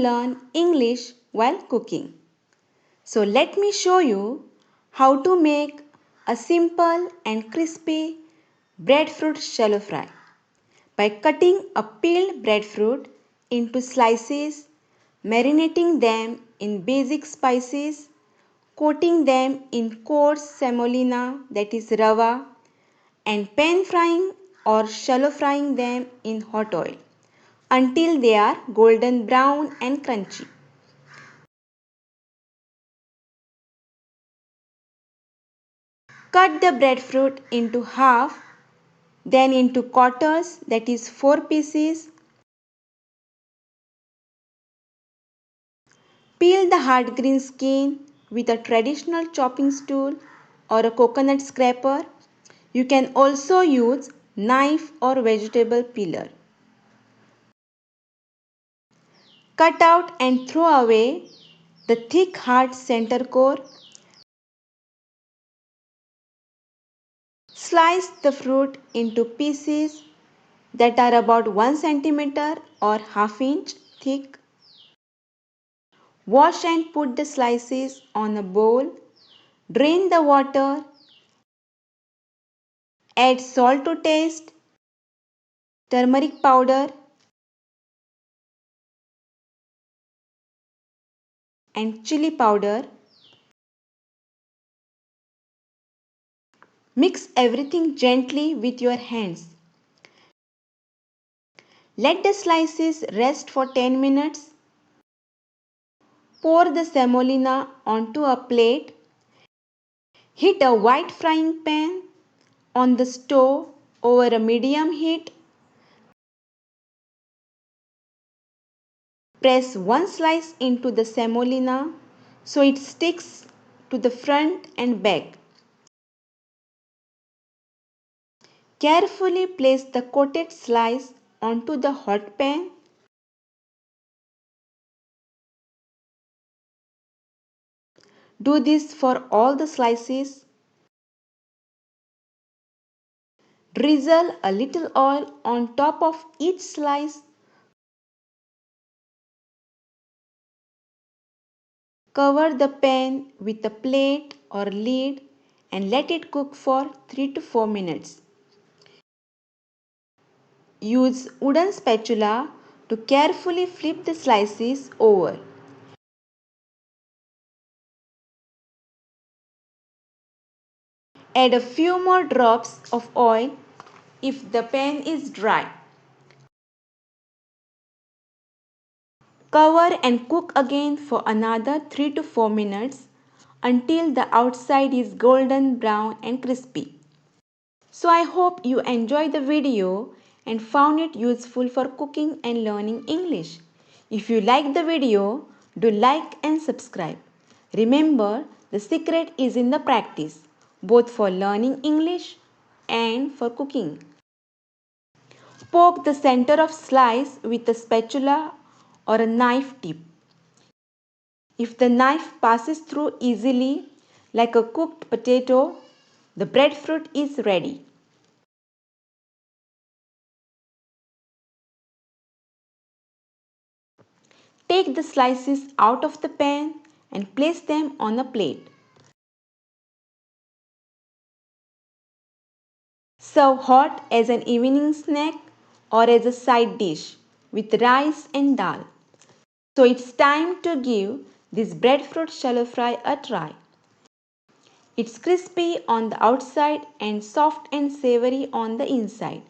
learn English while cooking. So let me show you how to make a simple and crispy breadfruit shallow fry. By cutting a peeled breadfruit into slices, marinating them in basic spices, coating them in coarse semolina, that is rava, and pan frying or shallow frying them in hot oil until they are golden brown and crunchy. Cut the breadfruit into half, then into quarters, that is 4 pieces. Peel the hard green skin with a traditional chopping tool or a coconut scraper. You can also use knife or vegetable peeler. Cut out and throw away the thick hard center core. Slice the fruit into pieces that are about 1 centimeter or half inch thick. Wash and put the slices on a bowl. Drain the water. Add salt to taste, turmeric powder, and chili powder. Mix everything gently with your hands. Let the slices rest for 10 minutes. Pour the semolina onto a plate. Heat a white frying pan on the stove over a medium heat. Press one slice into the semolina so it sticks to the front and back. Carefully place the coated slice onto the hot pan. Do this for all the slices. Drizzle a little oil on top of each slice. Cover the pan with a plate or lid and let it cook for 3 to 4 minutes. Use wooden spatula to carefully flip the slices over. Add a few more drops of oil if the pan is dry. Cover and cook again for another 3 to 4 minutes until the outside is golden brown and crispy. So I hope you enjoyed the video and found it useful for cooking and learning English. If you like the video, do like and subscribe. Remember, the secret is in the practice, both for learning English and for cooking. Poke the center of slice with a spatula or a knife tip. If the knife passes through easily, like a cooked potato, the breadfruit is ready. Take the slices out of the pan and place them on a plate. Serve hot as an evening snack or as a side dish with rice and dal. So it's time to give this breadfruit shallow fry a try. It's crispy on the outside and soft and savory on the inside.